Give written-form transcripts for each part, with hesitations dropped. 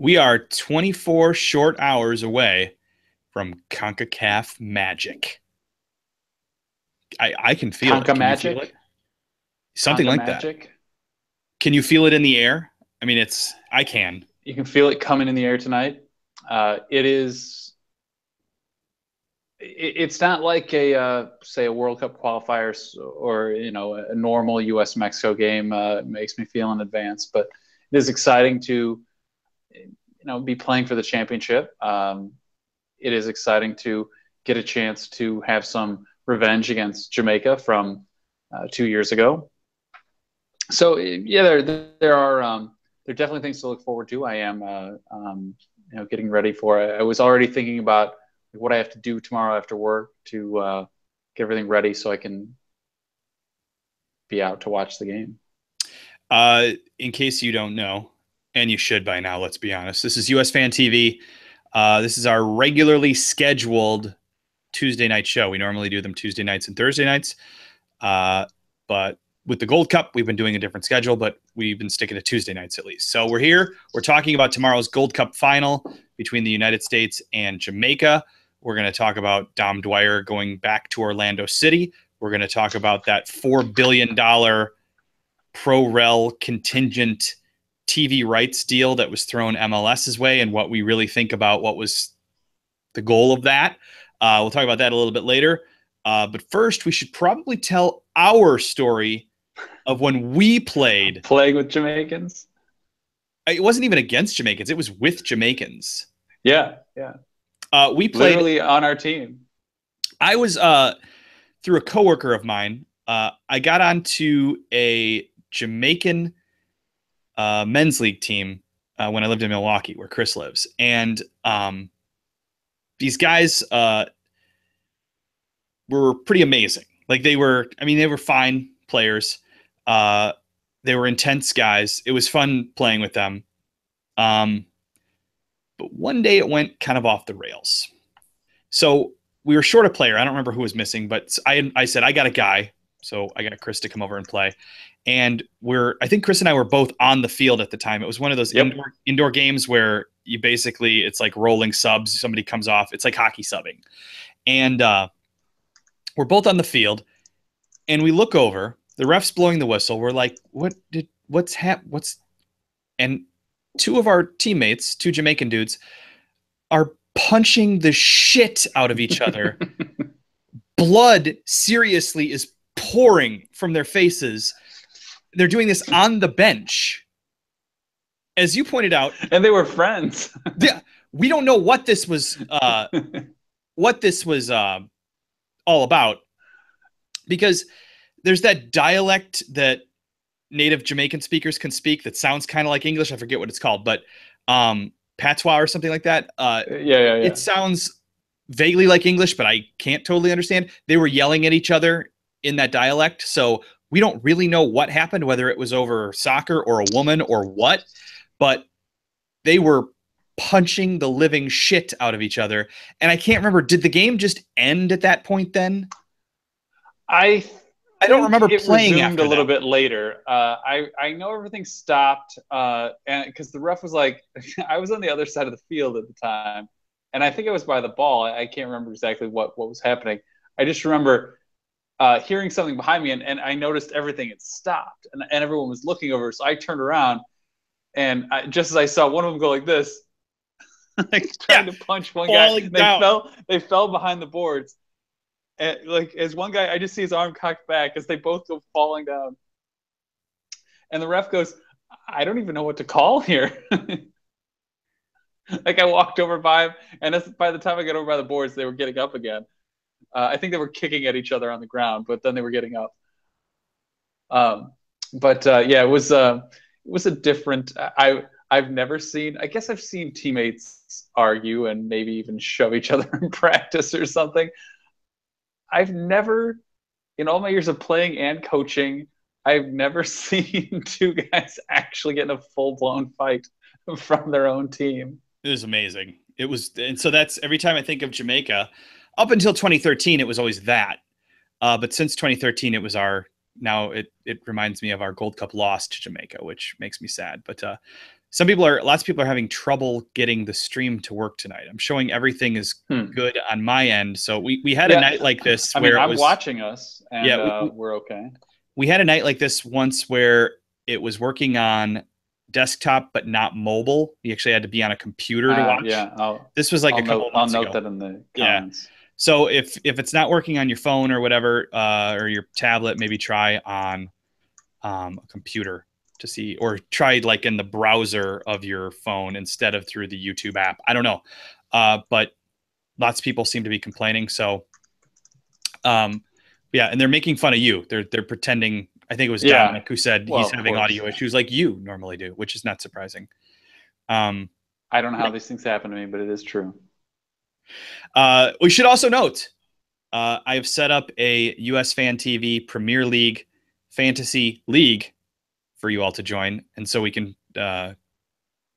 We are 24 short hours away from CONCACAF magic. I can feel it. Conca Can you feel it? Magic? Something Conca like that. Magic? Can you feel it in the air? I mean, I can. You can feel it coming in the air tonight. It is. It's not like say a World Cup qualifiers or a normal U.S. Mexico game makes me feel in advance, but it is exciting to be playing for the championship. It is exciting to get a chance to have some revenge against Jamaica from 2 years ago. So yeah, there are definitely things to look forward to. I am getting ready for it. I was already thinking about what I have to do tomorrow after work to get everything ready so I can be out to watch the game. In case you don't know, and you should by now, let's be honest, this is USfanTV. This is our regularly scheduled Tuesday night show. We normally do them Tuesday nights and Thursday nights. But with the Gold Cup, we've been doing a different schedule, but we've been sticking to Tuesday nights at least. So we're here. We're talking about tomorrow's Gold Cup final between the United States and Jamaica. We're going to talk about Dom Dwyer going back to Orlando City. We're going to talk about that $4 billion pro-rel contingent TV rights deal that was thrown MLS's way and what we really think about what was the goal of that. We'll talk about that a little bit later. But first, we should probably tell our story of when we played. Playing with Jamaicans? It wasn't even against Jamaicans. It was with Jamaicans. Yeah. We played literally on our team. I was through a coworker of mine. I got onto a Jamaican men's league team when I lived in Milwaukee, where Chris lives, and these guys were pretty amazing. Like they were fine players. They were intense guys. It was fun playing with them. But one day it went kind of off the rails. So we were short a player. I don't remember who was missing, but I said, I got a guy. So I got Chris to come over and play. And I think Chris and I were both on the field at the time. It was one of those indoor games where it's like rolling subs. Somebody comes off. It's like hockey subbing. And we're both on the field and we look over, the ref's blowing the whistle. We're like, and two of our teammates, two Jamaican dudes, are punching the shit out of each other. Blood seriously is pouring from their faces. They're doing this on the bench. As you pointed out. And they were friends. Yeah. We don't know what this was all about, because there's that dialect that native Jamaican speakers can speak that sounds kind of like English. I forget what it's called, but patois or something like that. Yeah. It sounds vaguely like English, but I can't totally understand. They were yelling at each other in that dialect, so we don't really know what happened, whether it was over soccer or a woman or what, but they were punching the living shit out of each other. And I can't remember, did the game just end at that point then? I don't remember playing resumed after a little that. bit later. I know everything stopped, and because the ref was like, I was on the other side of the field at the time, and I think it was by the ball. I can't remember exactly what was happening. I just remember hearing something behind me, and I noticed everything had stopped, and everyone was looking over. So I turned around, and just as I saw one of them go like this, like trying to punch one guy, they fell behind the boards. And like as one guy, I just see his arm cocked back as they both go falling down. And the ref goes, I don't even know what to call here. Like I walked over by him, and by the time I got over by the boards, they were getting up again. I think they were kicking at each other on the ground, but then they were getting up. Yeah, it was a different. I've never seen. I guess I've seen teammates argue and maybe even shove each other in practice or something. I've never, in all my years of playing and coaching, I've never seen two guys actually get in a full-blown fight from their own team. It was amazing. It was, and so that's every time I think of Jamaica, up until 2013, it was always that. But since 2013, it was it reminds me of our Gold Cup loss to Jamaica, which makes me sad. But lots of people are having trouble getting the stream to work tonight. I'm showing everything is good on my end. So we had a night like this where I'm watching us, and we're okay. We had a night like this once where it was working on desktop but not mobile. You actually had to be on a computer to watch. Yeah, this was like a couple months ago. I'll note that in the comments. Yeah. So if it's not working on your phone or whatever, or your tablet, maybe try on a computer to see, or try like in the browser of your phone instead of through the YouTube app. I don't know. But lots of people seem to be complaining. So, yeah, and they're making fun of you. They're pretending. I think it was Dominic who said he's having audio issues like you normally do, which is not surprising. I don't know how these things happen to me, but it is true. We should also note, I have set up a USfanTV Premier League Fantasy League for you all to join, and so we can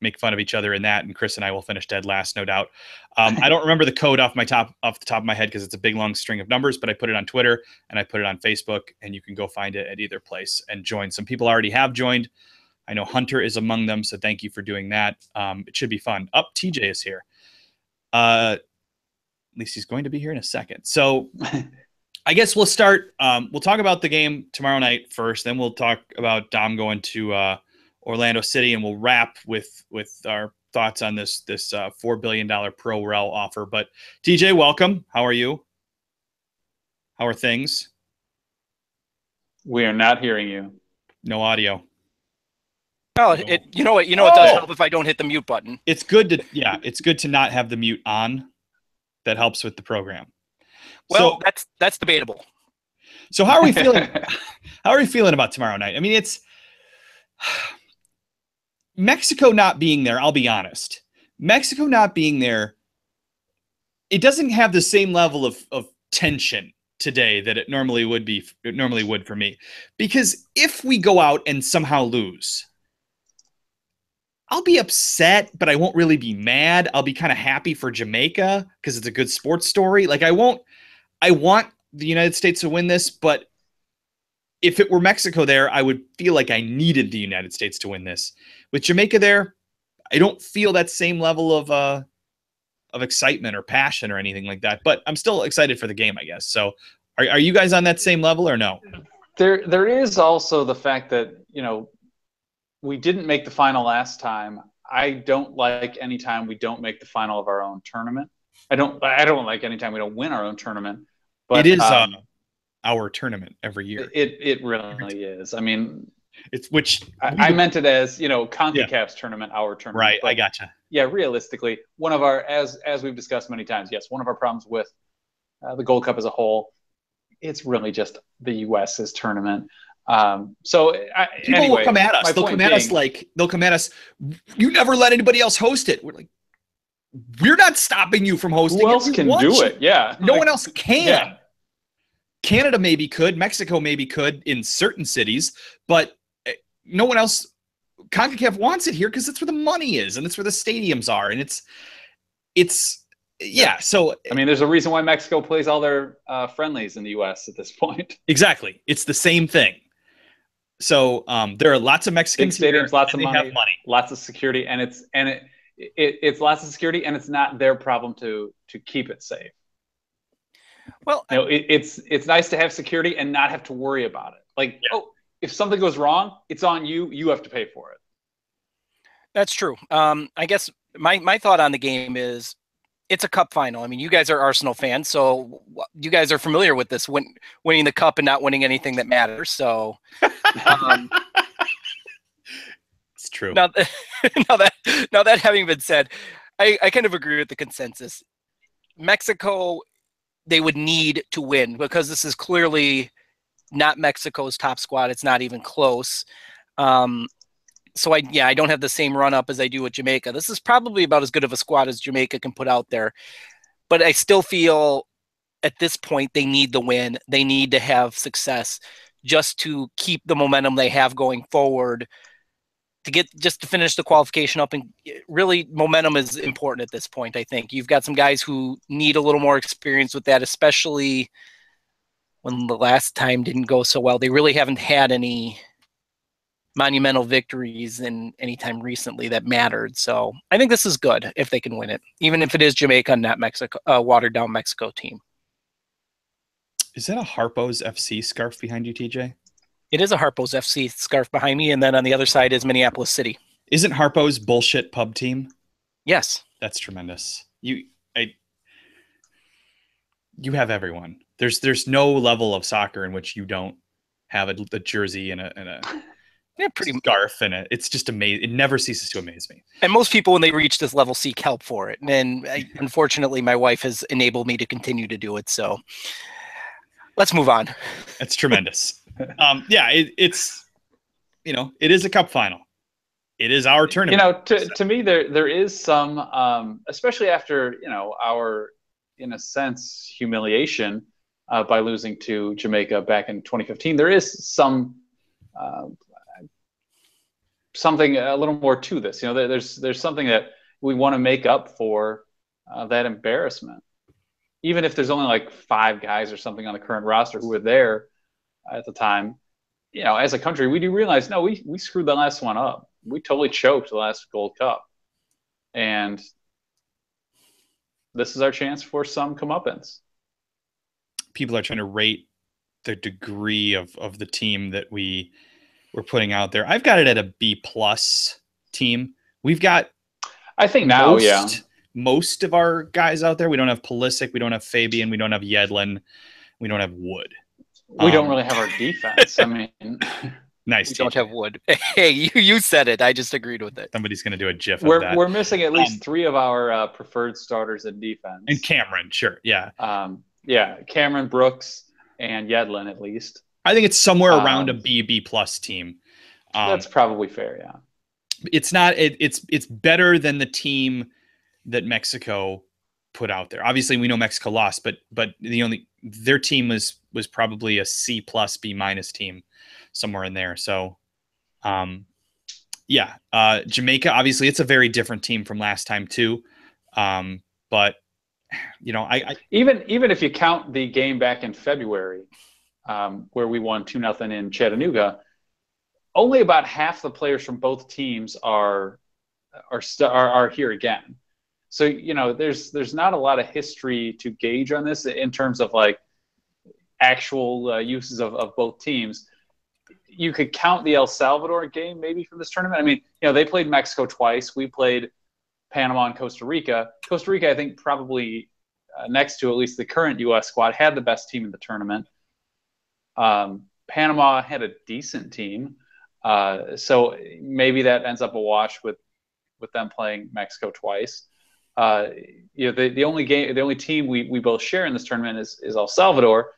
make fun of each other in that, and Chris and I will finish dead last, no doubt. I don't remember the code off the top of my head because it's a big long string of numbers, but I put it on Twitter and I put it on Facebook, and you can go find it at either place and join. Some people already have joined. I know Hunter is among them, so thank you for doing that. It should be fun. TJ is here. At least he's going to be here in a second. So I guess we'll start. We'll talk about the game tomorrow night first. Then we'll talk about Dom going to Orlando City, and we'll wrap with our thoughts on this $4 billion pro rel offer. But TJ, welcome. How are you? How are things? We are not hearing you. No audio. Oh, you know what? It does help if I don't hit the mute button. It's good to not have the mute on. That helps with the program. Well, so, that's debatable. So how are we feeling? How are we feeling about tomorrow night? I mean, it's Mexico not being there. I'll be honest. Mexico not being there, it doesn't have the same level of tension today that it normally would for me. Because if we go out and somehow lose, I'll be upset, but I won't really be mad. I'll be kind of happy for Jamaica because it's a good sports story. Like I want the United States to win this, but if it were Mexico there, I would feel like I needed the United States to win this. With Jamaica there, I don't feel that same level of excitement or passion or anything like that, but I'm still excited for the game, I guess. So are you guys on that same level or no? There is also the fact that, we didn't make the final last time. I don't like any time we don't make the final of our own tournament. I don't like any time we don't win our own tournament. But it is our tournament every year. It really is. I mean, it's which I meant it as CONCACAF's tournament, our tournament. Right, but, I gotcha. Yeah, realistically, one of our as we've discussed many times, yes, one of our problems with the Gold Cup as a whole, it's really just the U.S.'s tournament. People will come at us. They'll come at us. You never let anybody else host it. We're like, we're not stopping you from hosting. Who else can do it? Yeah, no one else can. Yeah. Canada maybe could. Mexico maybe could in certain cities, but no one else. CONCACAF wants it here because that's where the money is and it's where the stadiums are, and it's. Yeah, so I mean, there's a reason why Mexico plays all their friendlies in the U.S. at this point. Exactly, it's the same thing. So there are lots of Mexicans big stadiums, here, lots of money, lots of security, and it's lots of security, and it's not their problem to keep it safe. Well, it's nice to have security and not have to worry about it. Like, if something goes wrong, it's on you. You have to pay for it. That's true. I guess my thought on the game is, it's a cup final. I mean, you guys are Arsenal fans, so you guys are familiar with this, winning the cup and not winning anything that matters. So it's true. Now that having been said, I kind of agree with the consensus. Mexico, they would need to win because this is clearly not Mexico's top squad. It's not even close. So I don't have the same run up as I do with Jamaica. This is probably about as good of a squad as Jamaica can put out there. But I still feel at this point they need the win. They need to have success just to keep the momentum they have going forward, to finish the qualification up. And really, momentum is important at this point, I think. You've got some guys who need a little more experience with that, especially when the last time didn't go so well. They really haven't had any monumental victories in any time recently that mattered. So I think this is good if they can win it, even if it is Jamaica, not Mexico, watered down Mexico team. Is that a Harpo's FC scarf behind you, TJ? It is a Harpo's FC scarf behind me, and then on the other side is Minneapolis City. Isn't Harpo's bullshit pub team? Yes. That's tremendous. You have everyone. There's no level of soccer in which you don't have a jersey and a pretty scarf in it. It's just amazing. It never ceases to amaze me. And most people, when they reach this level, seek help for it. And unfortunately, my wife has enabled me to continue to do it. So let's move on. That's tremendous. It's it is a cup final. It is our tournament. To me, there is some, especially after our, in a sense, humiliation by losing to Jamaica back in 2015. There is some something a little more to this. There's something that we want to make up for that embarrassment, even if there's only like 5 guys or something on the current roster who were there at the time. As a country, we do realize, no, we screwed the last one up. We totally choked the last Gold Cup. And this is our chance for some comeuppance. People are trying to rate the degree of the team that we're putting out there. I've got it at a B+ team. We've got, I think now, most of our guys out there. We don't have Pulisic. We don't have Fabian. We don't have Yedlin. We don't have Wood. We don't really have our defense. I mean, nice. We don't have Wood. Hey, you said it. I just agreed with it. Somebody's going to do a GIF of that. We're missing at least 3 of our preferred starters in defense. And Cameron, sure, yeah. Cameron, Brooks, and Yedlin at least. I think it's somewhere around a B+ team. That's probably fair, yeah. It's not. It's better than the team that Mexico put out there. Obviously, we know Mexico lost, but their team was probably a C+ B- team, somewhere in there. So, Jamaica, obviously, it's a very different team from last time too. But I even if you count the game back in February, where we won 2-0 in Chattanooga, only about half the players from both teams are here again. So there's not a lot of history to gauge on this in terms of like actual uses of both teams. You could count the El Salvador game maybe from this tournament. I mean, they played Mexico twice. We played Panama and Costa Rica. Costa Rica, I think, probably next to at least the current U.S. squad, had the best team in the tournament. Panama had a decent team. So maybe that ends up a wash with them playing Mexico twice. The only team we both share in this tournament is El Salvador.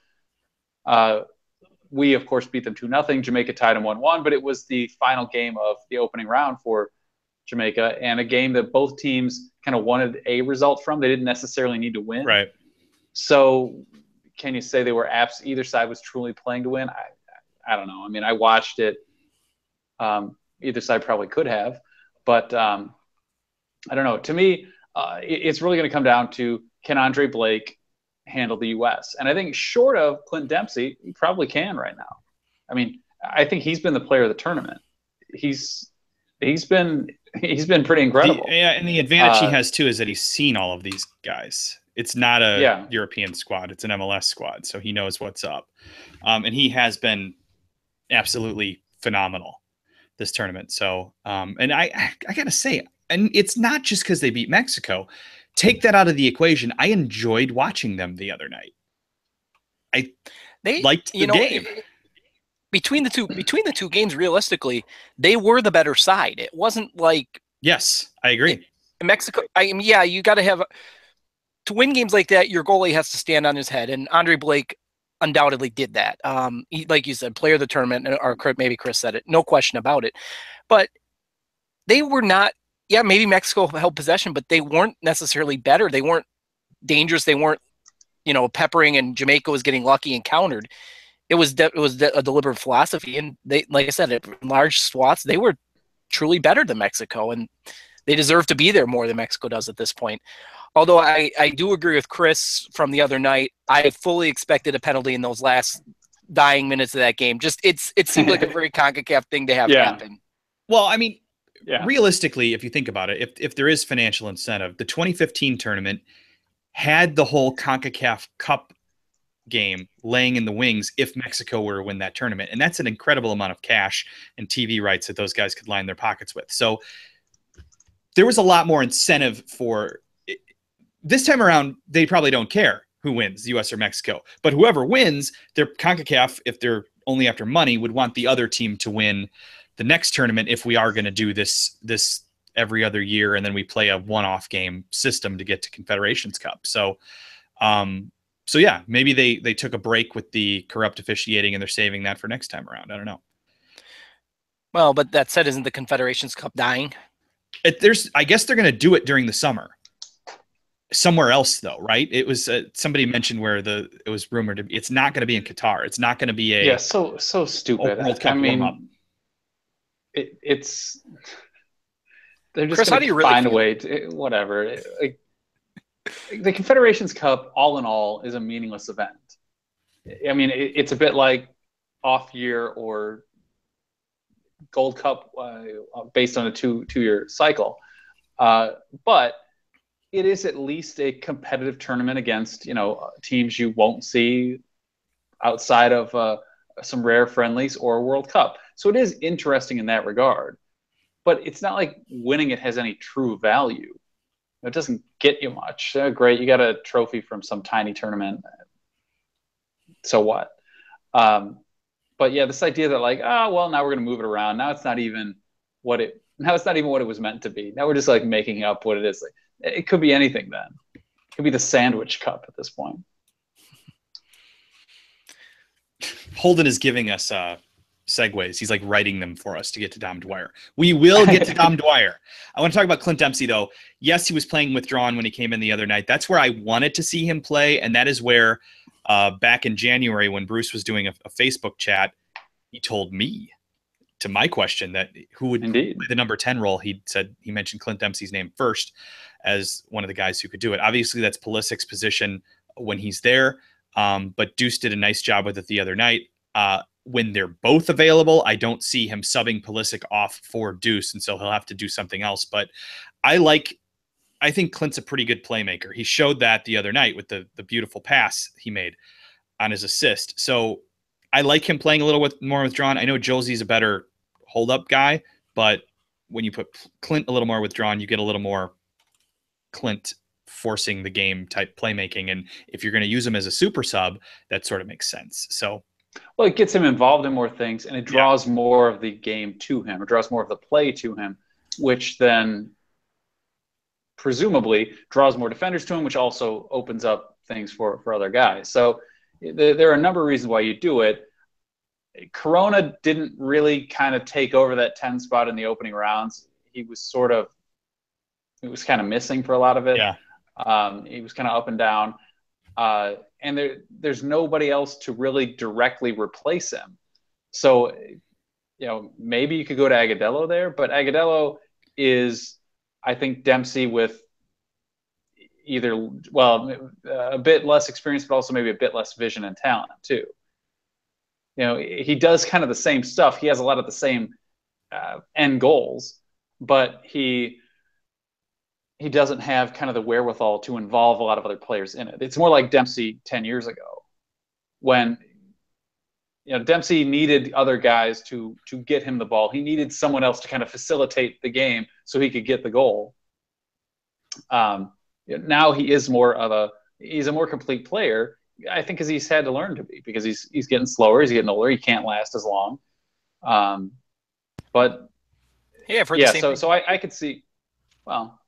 We of course beat them 2-0. Jamaica tied them 1-1, but it was the final game of the opening round for Jamaica, and a game that both teams kind of wanted a result from. They didn't necessarily need to win. Right. So can you say they were either side was truly playing to win? I don't know. I mean, I watched it. Either side probably could have, but I don't know. To me, it's really going to come down to, can Andre Blake handle the U.S.? And I think short of Clint Dempsey, he probably can right now. I mean, I think he's been the player of the tournament. He's been pretty incredible. And the advantage he has too is that he's seen all of these guys. It's not a European squad; it's an MLS squad, so he knows what's up. And he has been absolutely phenomenal this tournament. So, and I gotta say, and it's not just because they beat Mexico. Take that out of the equation. I enjoyed watching them the other night. They liked the game. Between the two games, realistically, they were the better side. It wasn't like, yes, I agree. In Mexico, you got to have to win games like that. Your goalie has to stand on his head, and Andre Blake undoubtedly did that. He, like you said, player of the tournament, or maybe Chris said it, no question about it. But they were not. Yeah, maybe Mexico held possession, but they weren't necessarily better. They weren't dangerous. They weren't, peppering, and Jamaica was getting lucky and countered. It was a deliberate philosophy, and they, like I said, in large swaths, they were truly better than Mexico, and they deserve to be there more than Mexico does at this point. Although I do agree with Chris from the other night. I fully expected a penalty in those last dying minutes of that game. Just it seemed like a very CONCACAF thing to have happen. Well, I mean, realistically, if you think about it, if there is financial incentive, the 2015 tournament had the whole CONCACAF Cup game laying in the wings if Mexico were to win that tournament. And that's an incredible amount of cash and TV rights that those guys could line their pockets with. So there was a lot more incentive for it. This time around. They probably don't care who wins, US or Mexico, but whoever wins, their CONCACAF, if they're only after money, would want the other team to win the next tournament if we are going to do this every other year, and then we play a one-off game system to get to Confederations Cup. So, yeah, maybe they took a break with the corrupt officiating and they're saving that for next time around. I don't know. Well, but that said, isn't the Confederations Cup dying? I guess they're going to do it during the summer. Somewhere else, though, right? It was somebody mentioned where it was rumored to be. It's not going to be in Qatar. It's not going to be a so stupid. World Cup warm-up. It's they're just Chris, how do you really find a way to whatever. The Confederations Cup, all in all, is a meaningless event. I mean, it's a bit like off year or Gold Cup based on a two-year cycle, but it is at least a competitive tournament against teams you won't see outside of some rare friendlies or a World Cup. So it is interesting in that regard, but it's not like winning it has any true value. It doesn't get you much. Great, you got a trophy from some tiny tournament. So what? But yeah, this idea that now we're going to move it around. Now it's not even what it was meant to be. Now we're just making up what it is. It could be anything then. It could be the Sandwich Cup at this point. Holden is giving us segues. He's writing them for us to get to Dom Dwyer. We will get to Dom Dwyer. I want to talk about Clint Dempsey, though. Yes, he was playing withdrawn when he came in the other night. That's where I wanted to see him play, and that is where back in January when Bruce was doing a Facebook chat, he told me, to my question, that who would play the number 10 role. He mentioned Clint Dempsey's name first as one of the guys who could do it. Obviously, that's Pulisic's position when he's there, but Deuce did a nice job with it the other night. When they're both available, I don't see him subbing Pulisic off for Deuce, and so he'll have to do something else. But I think Clint's a pretty good playmaker. He showed that the other night with the beautiful pass he made on his assist. So I like him playing a little more withdrawn. I know Josie's a better hold-up guy, but when you put Clint a little more withdrawn, you get a little more Clint forcing the game type playmaking. And if you're going to use him as a super sub, that sort of makes sense. So, well, it gets him involved in more things, and it draws more of the game to him. It draws more of the play to him, which then presumably draws more defenders to him, which also opens up things for other guys. So there are a number of reasons why you do it. Corona didn't really kind of take over that 10 spot in the opening rounds. He was kind of missing for a lot of it. Yeah. He was kind of up and down. And there's nobody else to really directly replace him. So, maybe you could go to Agudelo there, but Agudelo is, I think, Dempsey with a bit less experience, but also maybe a bit less vision and talent too. He does kind of the same stuff. He has a lot of the same end goals, but he doesn't have kind of the wherewithal to involve a lot of other players in it. It's more like Dempsey 10 years ago when Dempsey needed other guys to get him the ball. He needed someone else to kind of facilitate the game so he could get the goal. Now he is he's a more complete player, I think, because he's had to learn to be, because he's getting slower, he's getting older, he can't last as long. But yeah, I've heard the same thing. So I could see. Well,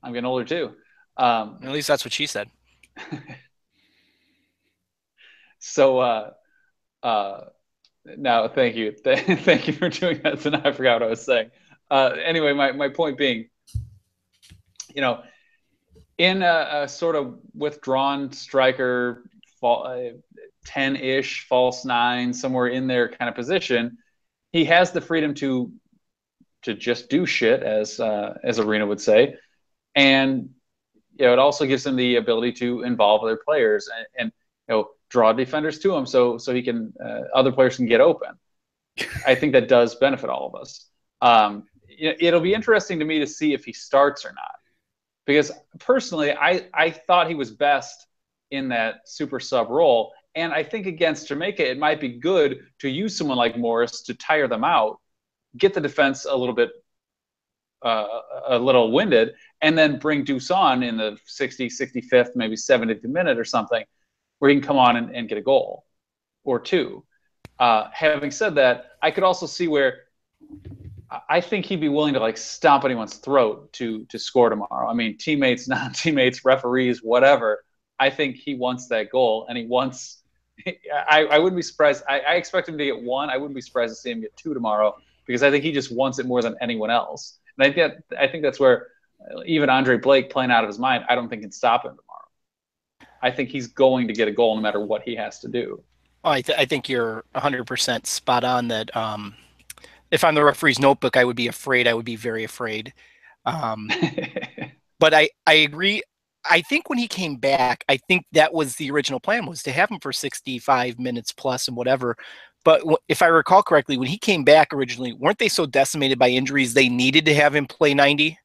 I'm getting older too. At least that's what she said. So no, thank you, thank you for doing that. So now I forgot what I was saying. Anyway, my point being, in a sort of withdrawn striker, 10-ish, false 9, somewhere in there kind of position, he has the freedom to just do shit, as Arena would say, and it also gives him the ability to involve other players. And draw defenders to him so he can other players can get open. I think that does benefit all of us. It'll be interesting to me to see if he starts or not, because personally, I thought he was best in that super sub role, and I think against Jamaica, it might be good to use someone like Morris to tire them out, get the defense a little winded, and then bring Deuce on in the 60th, 65th, maybe 70th minute or something, where he can come on and get a goal or two. Having said that, I could also see where I think he'd be willing to like stomp anyone's throat to score tomorrow. I mean, teammates, non-teammates, referees, whatever. I think he wants that goal, and he wants. I wouldn't be surprised. I expect him to get one. I wouldn't be surprised to see him get two tomorrow, because I think he just wants it more than anyone else. And I think that's where even Andre Blake, playing out of his mind, I don't think can stop him tomorrow. I think he's going to get a goal no matter what he has to do. Well, I think you're 100% spot on that. If I'm the referee's notebook, I would be afraid. I would be very afraid. But I agree. I think when he came back, I think that was the original plan, was to have him for 65 minutes plus and whatever. But if I recall correctly, when he came back originally, weren't they so decimated by injuries they needed to have him play 90?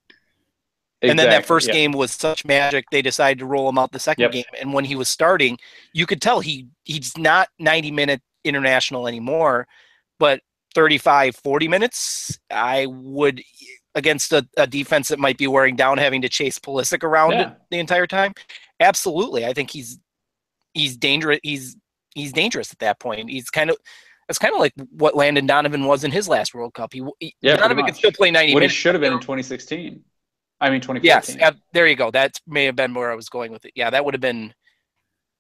Exactly, and then that first game was such magic, they decided to roll him out the second game. And when he was starting, you could tell he's not 90-minute international anymore, but 35, 40 minutes, I would, against a defense that might be wearing down, having to chase Pulisic around it the entire time. Absolutely. I think he's dangerous. He's dangerous at that point. It's kind of like what Landon Donovan was in his last World Cup. Donovan could still play 90 minutes. What he should have been in 2016. I mean, 2014. Yes, there you go. That may have been where I was going with it. Yeah, that would have been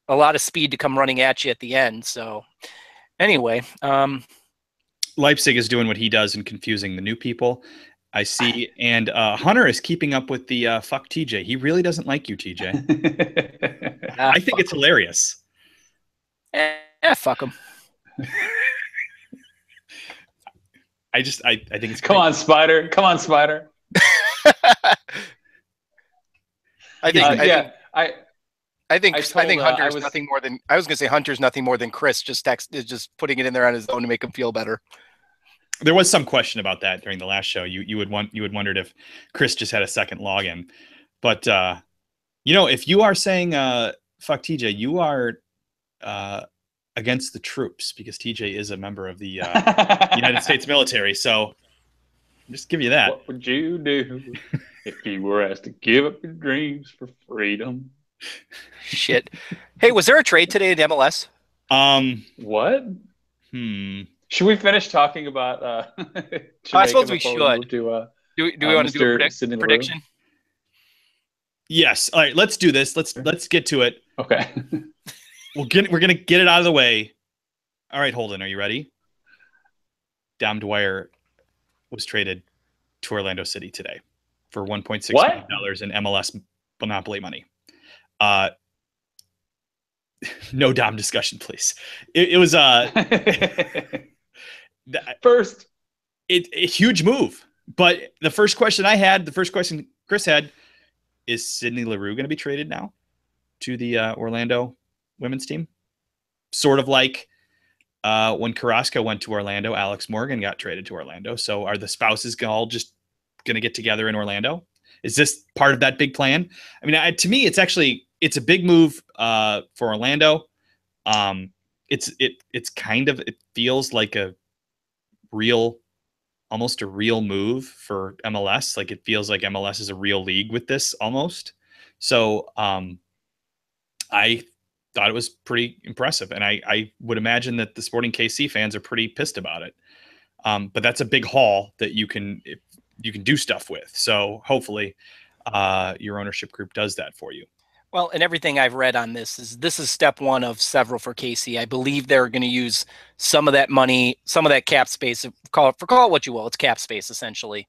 a lot of speed to come running at you at the end. So anyway, Leipzig is doing what he does and confusing the new people, I see. And Hunter is keeping up with the fuck TJ. He really doesn't like you, TJ. I think it's hilarious. Fuck him. I think it's Come on, Spider. Come on, Spider. I think Hunter's nothing more than, I was going to say Hunter's nothing more than Chris just putting it in there on his own to make him feel better. There was some question about that during the last show. You had wondered if Chris just had a second login, but if you are saying fuck TJ, you are against the troops, because TJ is a member of the United States military. So just give you that. What would you do if you were asked to give up your dreams for freedom? Shit. Hey, was there a trade today in MLS? What? Should we finish talking about I suppose we should. Do we want to do a prediction? Yes. All right, let's do this. Let's get to it. Okay. We're gonna get it out of the way. All right, Holden, are you ready? Dwyer was traded to Orlando City today for $1.6 million in MLS Monopoly money. No Dom discussion, please. It was first a huge move. But the first question Chris had, is Sidney Leroux going to be traded now to the Orlando women's team? Sort of like when Carrasco went to Orlando, Alex Morgan got traded to Orlando. So are the spouses all just going to get together in Orlando? Is this part of that big plan? I mean, to me, it's a big move for Orlando. It feels like almost a real move for MLS. Like, it feels like MLS is a real league with this almost. So I thought it was pretty impressive. And I would imagine that the Sporting KC fans are pretty pissed about it. But that's a big haul that you can do stuff with. So hopefully your ownership group does that for you. Well, and everything I've read on this is step one of several for KC. I believe they're going to use some of that money, some of that cap space, call it what you will, it's cap space essentially,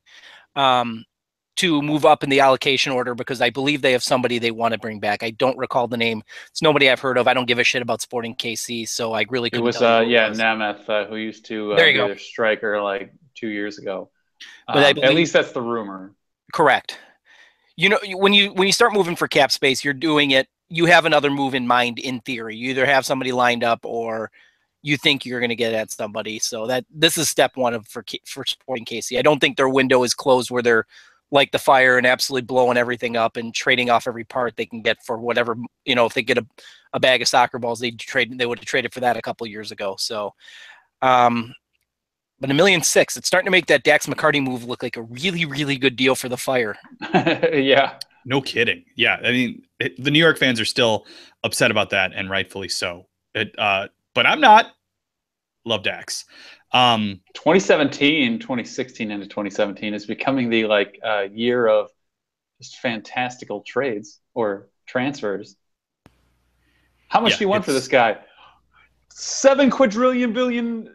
to move up in the allocation order, because I believe they have somebody they want to bring back. I don't recall the name. It's nobody I've heard of. I don't give a shit about Sporting KC, so I really couldn't tell you. It was Nemeth, who used to be their striker like 2 years ago. But I believe, at least that's the rumor. Correct. You know, when you start moving for cap space, you're doing it you have another move in mind in theory. You either have somebody lined up or you think you're going to get at somebody. So this is step one for supporting Casey. I don't think their window is closed where they're like the Fire and absolutely blowing everything up and trading off every part they can get for whatever, if they get a bag of soccer balls, they would have traded for that a couple of years ago. So, but $1.6 million, it's starting to make that Dax McCarty move look like a really, really good deal for the Fire. Yeah. No kidding. Yeah. I mean, the New York fans are still upset about that, and rightfully so. But I'm not. Love Dax. 2017, 2016 into 2017 is becoming the year of just fantastical trades or transfers. How much do you want for this guy? $7 quadrillion billion.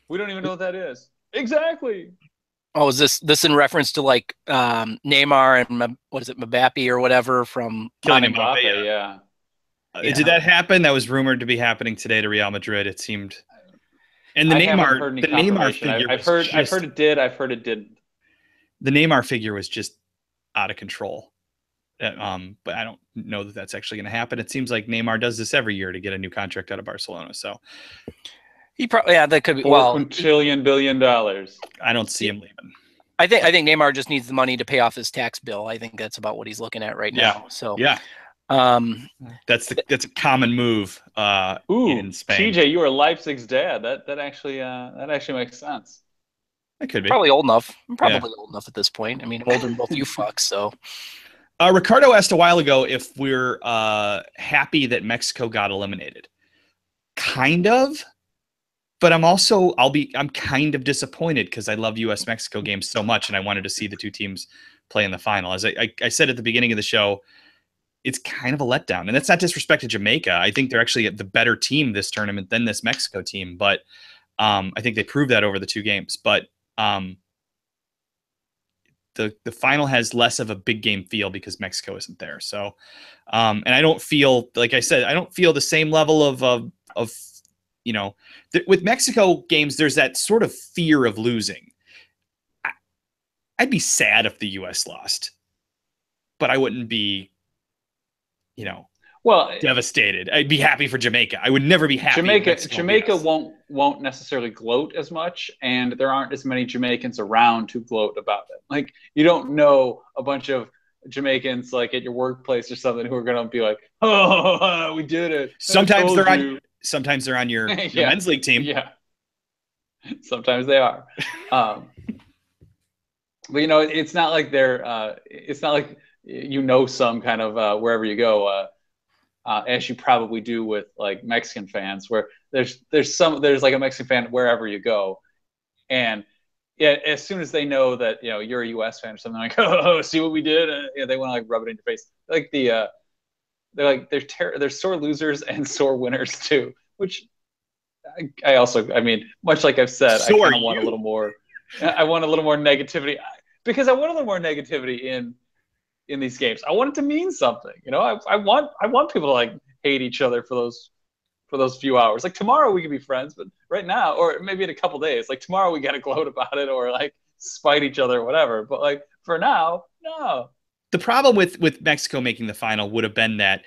We don't even know what that is. Exactly. Oh, is this in reference to Neymar and what is it, Mbappe or whatever from Kylian Mbappe? Yeah. Did that happen? That was rumored to be happening today to Real Madrid, it seemed. And the Neymar figure. I've heard it did. I've heard it didn't. The Neymar figure was just out of control. But I don't know that that's actually going to happen. It seems like Neymar does this every year to get a new contract out of Barcelona. So he probably, that could be $4 billion. I don't see him leaving. I think Neymar just needs the money to pay off his tax bill. I think that's about what he's looking at right now. So yeah. That's a common move in Spain. TJ, you are Leipzig's dad. That actually makes sense. That could be. Probably old enough. I'm probably old enough at this point. I mean, older than both you fucks. So Ricardo asked a while ago if we're happy that Mexico got eliminated. Kind of. But I'm kind of disappointed because I love US-Mexico games so much, and I wanted to see the two teams play in the final. As I said at the beginning of the show, it's kind of a letdown. And that's not disrespect to Jamaica. I think they're actually the better team this tournament than this Mexico team. But I think they proved that over the two games. But the final has less of a big game feel because Mexico isn't there. So, and I don't feel, like I said, I don't feel the same level of with Mexico games, there's that sort of fear of losing. I'd be sad if the U.S. lost, but I wouldn't be, devastated. I'd be happy for Jamaica. I would never be happy. Jamaica won't necessarily gloat as much, and there aren't as many Jamaicans around to gloat about it. Like, you don't know a bunch of Jamaicans at your workplace or something who are going to be like, "Oh, we did it." Sometimes they're on your men's league team. Yeah, sometimes they are. But it's not like they're. It's not like some kind of wherever you go. As you probably do with Mexican fans, where there's like a Mexican fan wherever you go, and as soon as they know that you're a U.S. fan or something, like, oh, see what we did, they want to rub it in your face. They're sore losers and sore winners too, which I also, much like I've said, I kind of want a little more. I want a little more negativity because I want a little more negativity in these games. I want it to mean something. I want people to hate each other for those few hours. Tomorrow we can be friends, but right now, or maybe in a couple days, tomorrow we got to gloat about it or spite each other or whatever. But for now, no. The problem with Mexico making the final would have been that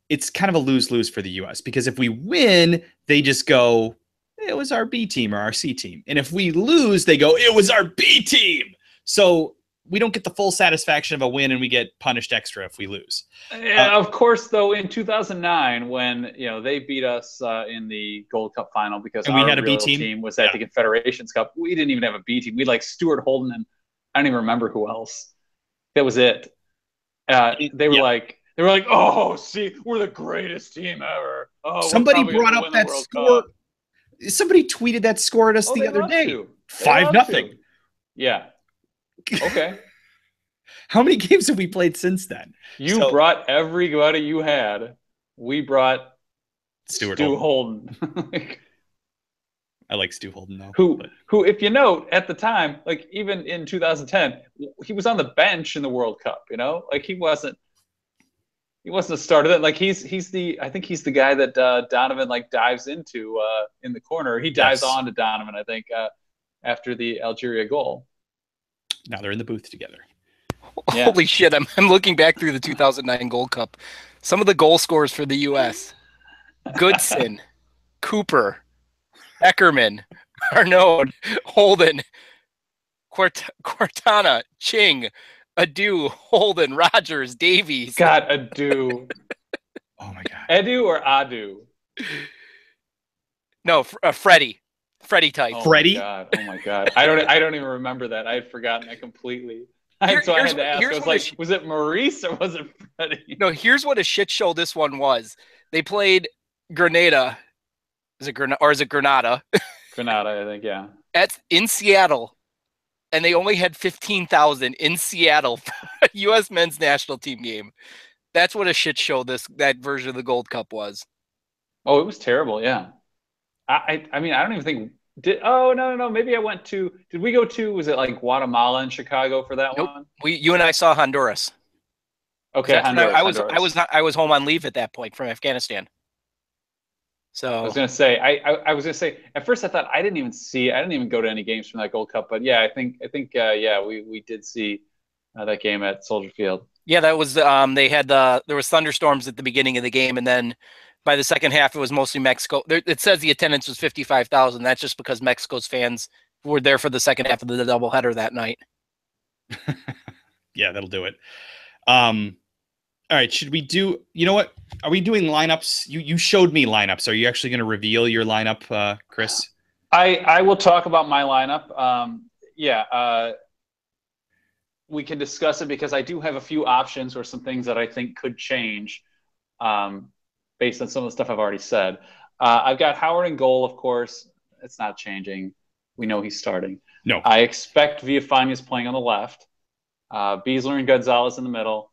it's kind of a lose-lose for the U.S. because if we win, they just go, it was our B team or our C team. And if we lose, they go, it was our B team. So we don't get the full satisfaction of a win, and we get punished extra if we lose. Of course, though, in 2009, when they beat us in the Gold Cup final because we had a B team. team was at the Confederations Cup, we didn't even have a B team. We had Stuart Holden and I don't even remember who else. That was it. They were like, oh, see, we're the greatest team ever. Oh, somebody brought up that score. Somebody tweeted that score at us the other day. 5-0. Yeah. Okay. How many games have we played since then? You brought everybody you had. We brought Stu Holden. I like Stu Holden though. Who, if you note, at the time, even in 2010, he was on the bench in the World Cup. He wasn't a starter. I think he's the guy that Donovan dives into in the corner. He dives on to Donovan, I think, after the Algeria goal. Now they're in the booth together. Yeah. Holy shit! I'm looking back through the 2009 Gold Cup. Some of the goal scorers for the U.S. Goodson, Cooper, Eckerman, Arnaud, Holden, Cortana, Ching, Adu, Holden, Rogers, Davies. God, Adu. Oh my God. Edu or Adu? No, Freddie type. Oh Freddie? my God. Oh my God. I don't even remember that. I had forgotten that completely. So I had to ask. I was like, was it Maurice or was it Freddie? No, here's what a shit show this one was. They played Grenada. Is it Granada? Granada, I think, yeah. In Seattle. And they only had 15,000 in Seattle for a U.S. men's national team game. That's what a shit show that version of the Gold Cup was. Oh, it was terrible, yeah. I mean, I don't even think no. Maybe I went to. Did we go to? Was it like Guatemala and Chicago for that one? You and I saw Honduras. Okay, Honduras. I was home on leave at that point from Afghanistan. So I was gonna say I was gonna say at first I thought I didn't even go to any games from that Gold Cup, but yeah, I think we did see that game at Soldier Field. Yeah, that was there was thunderstorms at the beginning of the game, and then by the second half it was mostly Mexico. It says the attendance was 55,000. That's just because Mexico's fans were there for the second half of the doubleheader that night. Yeah, that'll do it. All right, should we do, you know what? Are we doing lineups? You showed me lineups. Are you actually going to reveal your lineup, Chris? I will talk about my lineup. We can discuss it because I do have a few options or some things that I think could change based on some of the stuff I've already said. I've got Howard in goal, of course. It's not changing. We know he's starting. No. I expect Villafaña's playing on the left. Beasler and Gonzalez in the middle.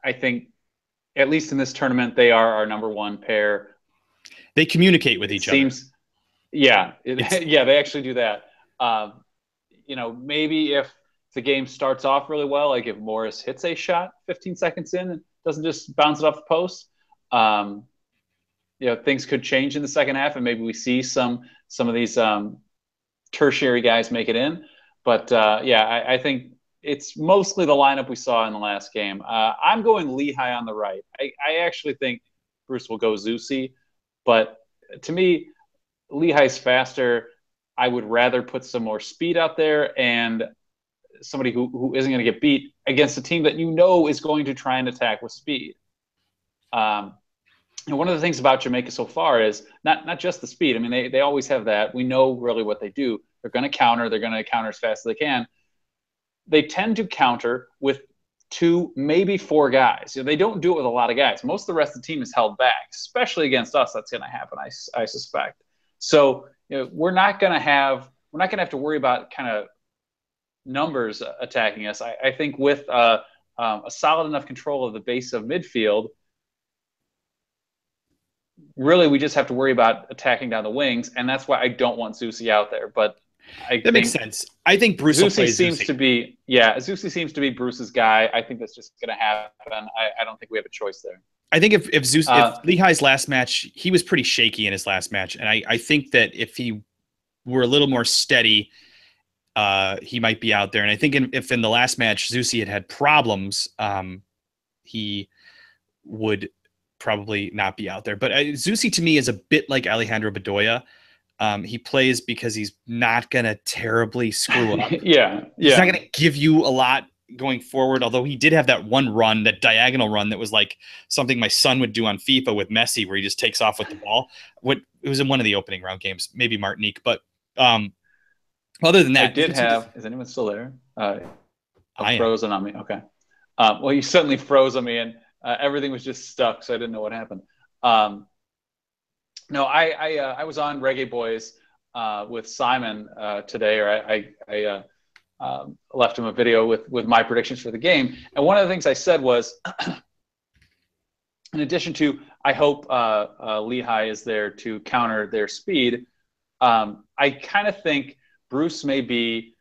I think, at least in this tournament, they are our number one pair. They communicate with each other. Yeah, they actually do that. Maybe if the game starts off really well, like if Morris hits a shot 15 seconds in and doesn't just bounce it off the post, things could change in the second half, and maybe we see some of these tertiary guys make it in. But I think it's mostly the lineup we saw in the last game. I'm going Lehigh on the right. I actually think Bruce will go Zusi, but to me, Lehigh's faster. I would rather put some more speed out there and somebody who isn't going to get beat against a team that is going to try and attack with speed. And one of the things about Jamaica so far is not just the speed. I mean, they always have that. We know really what they do. They're going to counter. They're going to counter as fast as they can. They tend to counter with 2, maybe 4 guys. They don't do it with a lot of guys. Most of the rest of the team is held back, especially against us. That's going to happen, I suspect. So we're not going to have to worry about kind of numbers attacking us. I think with a solid enough control of the base of midfield, really we just have to worry about attacking down the wings, and that's why I don't want Zusi out there. But that makes sense. I think Bruce Zusi seems to be Zusi seems to be Bruce's guy. I think that's just going to happen. I don't think we have a choice there. I think if Lehigh's last match, he was pretty shaky in his last match, and I think that if he were a little more steady, he might be out there. And I think if in the last match Zusi had problems, he would probably not be out there. But Zusi to me is a bit like Alejandro Bedoya. He plays because he's not going to terribly screw up. Yeah. He's not going to give you a lot going forward, although he did have that one run, that diagonal run that was like something my son would do on FIFA with Messi, where he just takes off with the ball. It was in one of the opening round games, maybe Martinique. But other than that, is anyone still there? I frozen on me. Okay. Well, you suddenly froze on me, and everything was just stuck, so I didn't know what happened. No, I was on Reggae Boyz with Simon today, or I left him a video with my predictions for the game. And one of the things I said was, in addition to, I hope Lehigh is there to counter their speed, I kind of think Bruce may be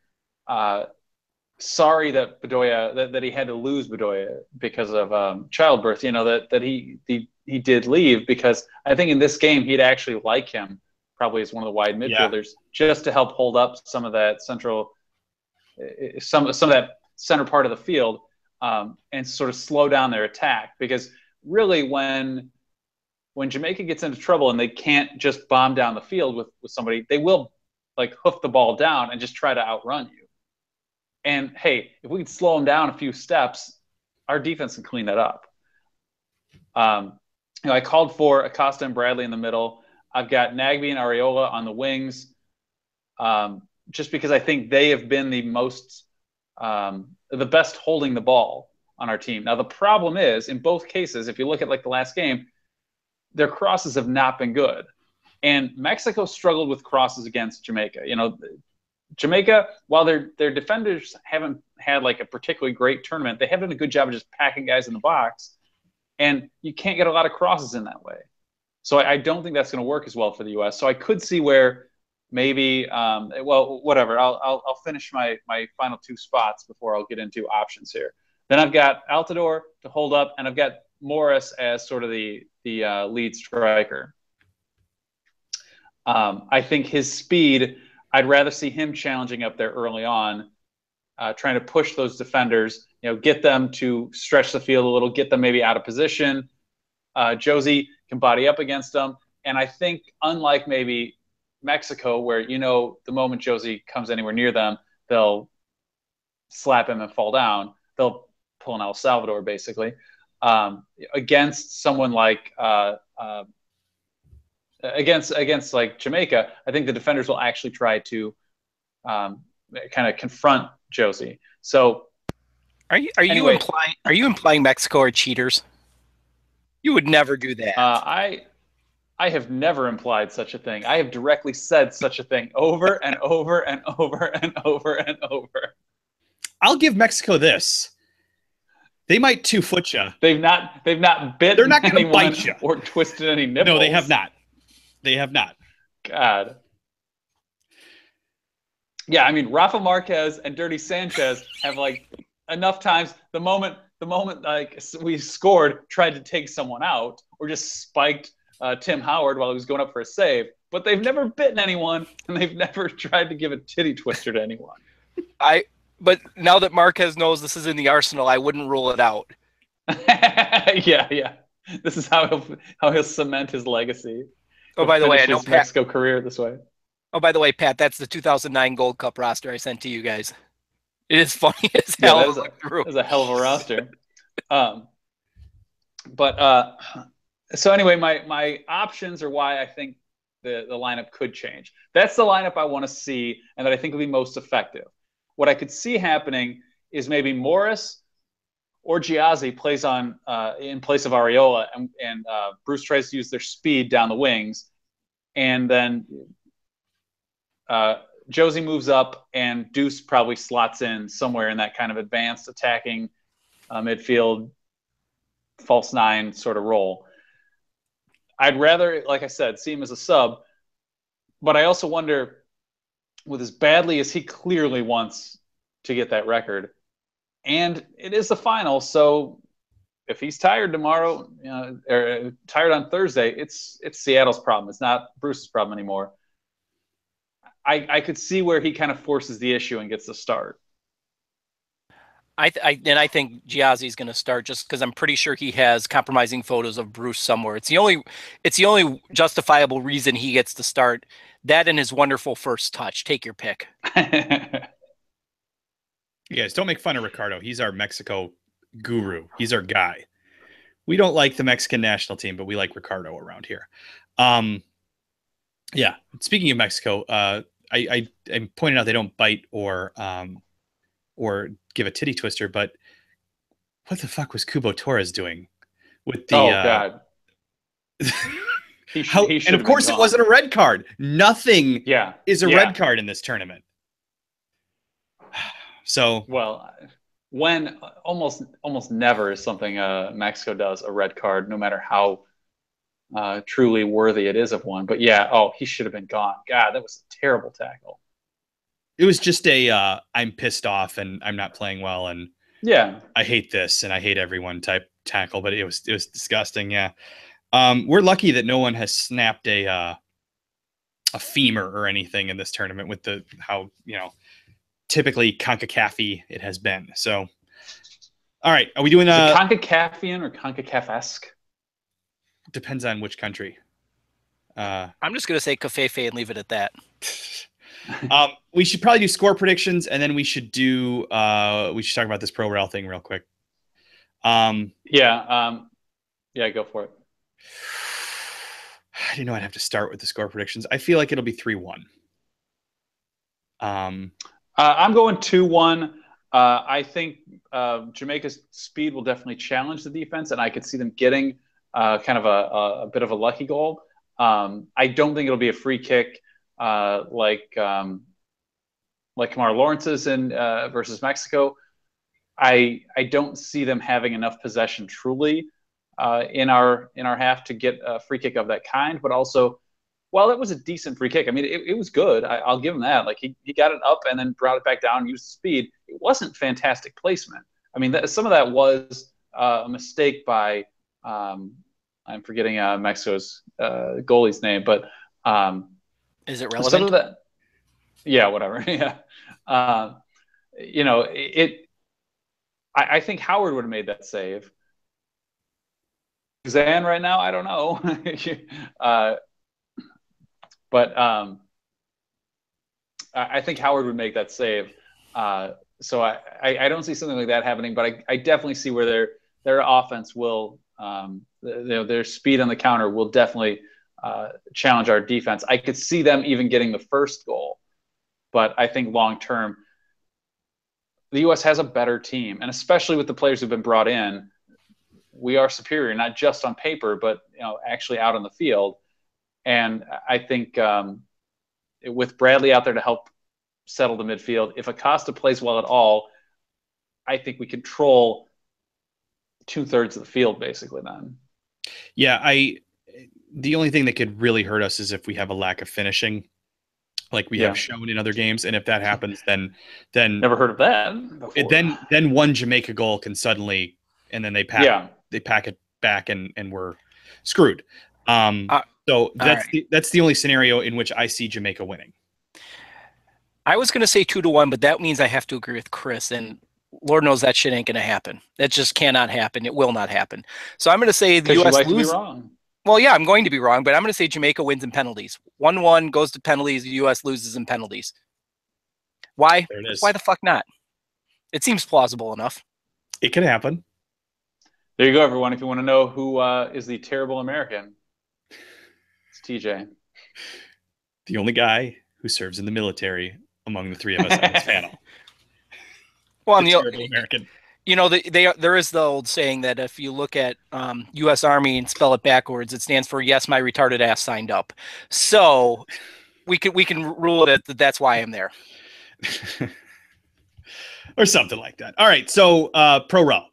sorry that Bedoya, that he had to lose Bedoya because of childbirth, that he did leave, because I think in this game he'd actually like him probably as one of the wide midfielders, just to help hold up some of that central some of that center part of the field, and sort of slow down their attack. Because really, when Jamaica gets into trouble and they can't just bomb down the field with somebody, they will like hoof the ball down and just try to outrun you. And hey, if we can slow them down a few steps, our defense can clean that up. I called for Acosta and Bradley in the middle. I've got Nagbe and Areola on the wings, just because I think they have been the best holding the ball on our team. Now, the problem is, in both cases, if you look at like the last game, their crosses have not been good. And Mexico struggled with crosses against Jamaica. Jamaica, while their defenders haven't had like a particularly great tournament, they have done a good job of just packing guys in the box. And you can't get a lot of crosses in that way. So I don't think that's going to work as well for the U.S. So I could see where maybe, whatever. I'll finish my final two spots before I'll get into options here. Then I've got Altidore to hold up, and I've got Morris as sort of the lead striker. I think his speed, I'd rather see him challenging up there early on, trying to push those defenders, get them to stretch the field a little, get them maybe out of position. Josie can body up against them. And I think unlike maybe Mexico, where, the moment Josie comes anywhere near them, they'll slap him and fall down. They'll pull an El Salvador, basically. Against someone like against like Jamaica, I think the defenders will actually try to kind of confront Josie. So are you implying Mexico are cheaters? You would never do that. I have never implied such a thing. I have directly said such a thing over and over and over and over and over. I'll give Mexico this. They might 2-foot you. They've not bitten. They're not going to bite you or twisted any nipples. No, they have not. They have not. God. Yeah, I mean, Rafa Marquez and Dirty Sanchez have like enough times. The moment like we scored, tried to take someone out or just spiked Tim Howard while he was going up for a save. But they've never bitten anyone, and they've never tried to give a titty twister to anyone. But now that Marquez knows this is in the arsenal, I wouldn't rule it out. Yeah. This is how he'll cement his legacy. Oh, by the way, I know his Mexico career this way. Oh, by the way, Pat, that's the 2009 Gold Cup roster I sent to you guys. It is funny as hell. Yeah, that is a hell of a roster. So anyway, my options are why I think the lineup could change. That's the lineup I want to see and that I think will be most effective. What I could see happening is maybe Morris or Giazzi plays on in place of Areola, and Bruce tries to use their speed down the wings, and then Josie moves up, and Deuce probably slots in somewhere in that kind of advanced attacking midfield false nine sort of role. I'd rather, like I said, see him as a sub, but I also wonder, with as badly as he clearly wants to get that record, and it is the final, so if he's tired tomorrow, or tired on Thursday, it's Seattle's problem. It's not Bruce's problem anymore. I could see where he kind of forces the issue and gets the start. I think Giazzi's going to start just because I'm pretty sure he has compromising photos of Bruce somewhere. It's the only justifiable reason he gets to start. That and his wonderful first touch. Take your pick. You guys, don't make fun of Ricardo. He's our Mexico guru. He's our guy. We don't like the Mexican national team, but we like Ricardo around here. Yeah. Speaking of Mexico, I'm pointing out they don't bite or give a titty twister, but what the fuck was Cubo Torres doing with the? Oh God! And of course, it wasn't a red card. Nothing. Is a red card in this tournament. So when almost never is something Mexico does a red card, no matter how truly worthy it is of one. But he should have been gone. God, that was a terrible tackle. It was just I'm pissed off and I'm not playing well and I hate this and I hate everyone type tackle, but it was disgusting. Yeah. We're lucky that no one has snapped a femur or anything in this tournament with how typically CONCACAF-y it has been. So, all right, are we doing Is it CONCACAFian or CONCACAF-esque? Depends on which country. I'm just going to say Covfefe and leave it at that. We should probably do score predictions, and then we should talk about this pro rel thing real quick. Yeah, go for it. I didn't know I'd have to start with the score predictions. I feel like it'll be 3-1. I'm going 2-1. I think Jamaica's speed will definitely challenge the defense, and I could see them getting kind of a bit of a lucky goal. I don't think it'll be a free kick like Kamar Lawrence's in versus Mexico. I don't see them having enough possession truly in our half to get a free kick of that kind. But also, while it was a decent free kick, I mean, it was good. I'll give him that. Like he got it up and then brought it back down, used speed. It wasn't fantastic placement. I mean, some of that was a mistake by I'm forgetting Mexico's goalie's name, but is it relevant? Some of that, yeah, whatever. Yeah, I think Howard would have made that save. Zan right now, I don't know. But I think Howard would make that save. So I don't see something like that happening, but I definitely see where their offense will, their speed on the counter will definitely challenge our defense. I could see them even getting the first goal, but I think long term, the U.S. has a better team, and especially with the players who've been brought in, we are superior, not just on paper, but actually out on the field. And I think with Bradley out there to help settle the midfield, if Acosta plays well at all, I think we control 2/3 of the field basically then. Yeah, the only thing that could really hurt us is if we have a lack of finishing, like we have shown in other games. And if that happens, then never heard of that before. Then one Jamaica goal can suddenly, and then they pack it back and we're screwed. So that's the only scenario in which I see Jamaica winning. I was going to say 2-1, but that means I have to agree with Chris, and Lord knows that shit ain't going to happen. That just cannot happen. It will not happen. So I'm going to say the U.S. loses. To be wrong. Well, yeah, I'm going to be wrong, but I'm going to say Jamaica wins in penalties. 1-1 goes to penalties. The U.S. loses in penalties. Why? Why the fuck not? It seems plausible enough. It could happen. There you go, everyone. If you want to know who is the terrible American, it's TJ. The only guy who serves in the military among the three of us on this panel. Well, the terrible American. There is the old saying that if you look at U.S. Army and spell it backwards, it stands for "Yes, my retarded ass signed up." So we can rule it that's why I'm there, or something like that. All right, so pro rel.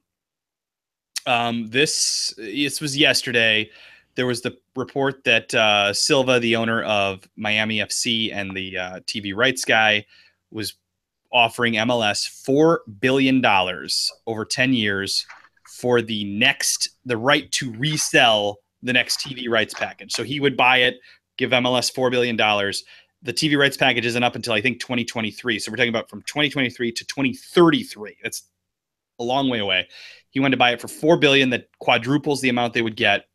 This was yesterday. There was the report that Silva, the owner of Miami FC and the TV rights guy, was offering MLS $4 billion over 10 years for the right to resell the next TV rights package. So he would buy it, give MLS $4 billion. The TV rights package isn't up until I think 2023. So we're talking about from 2023 to 2033. That's a long way away. He wanted to buy it for $4 billion. That quadruples the amount they would get.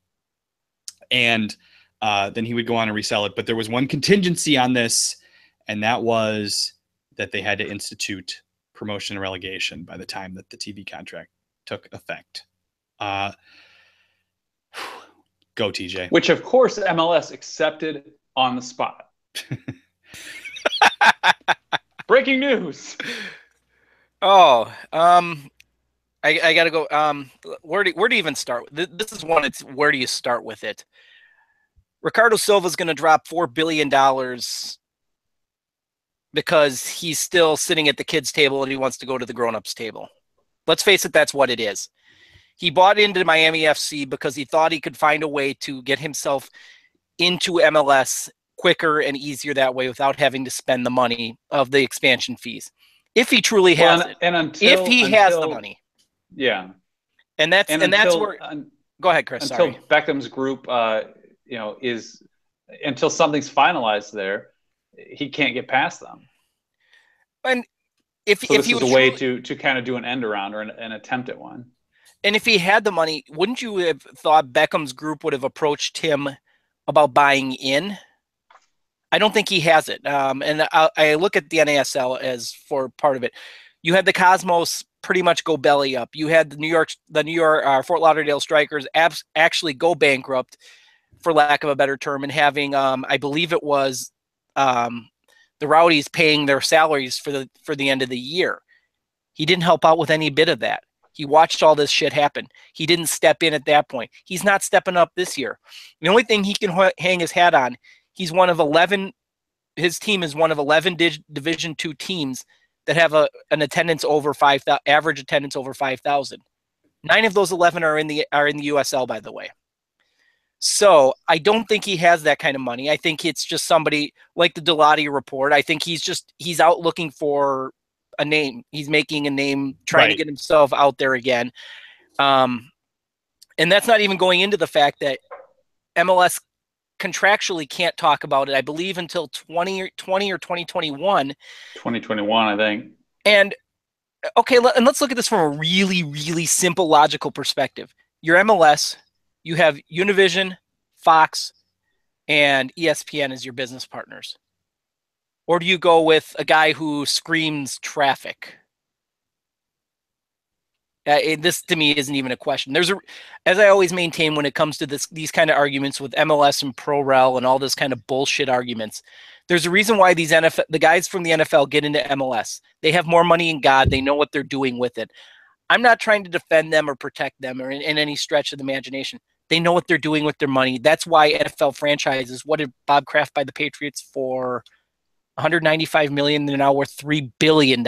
And then he would go on and resell it. But there was one contingency on this, and that was that they had to institute promotion and relegation by the time that the TV contract took effect. Go, TJ. Which, of course, MLS accepted on the spot. Breaking news. Oh, I got to go. Where do you even start? This is one. It's where do you start with it? Ricardo Silva is going to drop $4 billion because he's still sitting at the kids' table and he wants to go to the grown-ups' table. Let's face it, that's what it is. He bought into Miami FC because he thought he could find a way to get himself into MLS quicker and easier that way without having to spend the money of the expansion fees. If he truly has it. And if he has the money. Yeah. And that's where go ahead, Chris. Until Sorry. Beckham's group is until something's finalized there, he can't get past them. And if this he is was a way truly, to kind of do an end around or an attempt at one. and if he had the money, wouldn't you have thought Beckham's group would have approached him about buying in? I don't think he has it. And I look at the NASL as for part of it. You had the Cosmos pretty much go belly up. You had the New York Fort Lauderdale Strikers actually go bankrupt, for lack of a better term, and having I believe it was the Rowdies paying their salaries for the end of the year. He didn't help out with any bit of that. He watched all this shit happen. He didn't step in at that point. He's not stepping up this year. The only thing he can hang his hat on, he's one of 11. His team is one of 11 Division II teams that have an attendance over 5,000, average attendance over 5,000. 9 of those 11 are in the USL, by the way. So I don't think he has that kind of money. I think it's just somebody like the Dilotti report. I think he's out looking for a name. He's making a name, trying to get himself out there again. And that's not even going into the fact that MLS contractually can't talk about it, I believe, until 2020 or 2021. 2021, I think. And okay, and let's look at this from a really, really simple, logical perspective. Your MLS, you have Univision, Fox, and ESPN as your business partners. Or do you go with a guy who screams traffic? This to me isn't even a question. As I always maintain when it comes to these kind of arguments with MLS and ProRel and all this kind of bullshit arguments, there's a reason why the guys from the NFL get into MLS. They have more money in God. They know what they're doing with it. I'm not trying to defend them or protect them or in any stretch of the imagination. They know what they're doing with their money. That's why NFL franchises. What did Bob Kraft buy the Patriots for? $195 million. They're now worth $3 billion.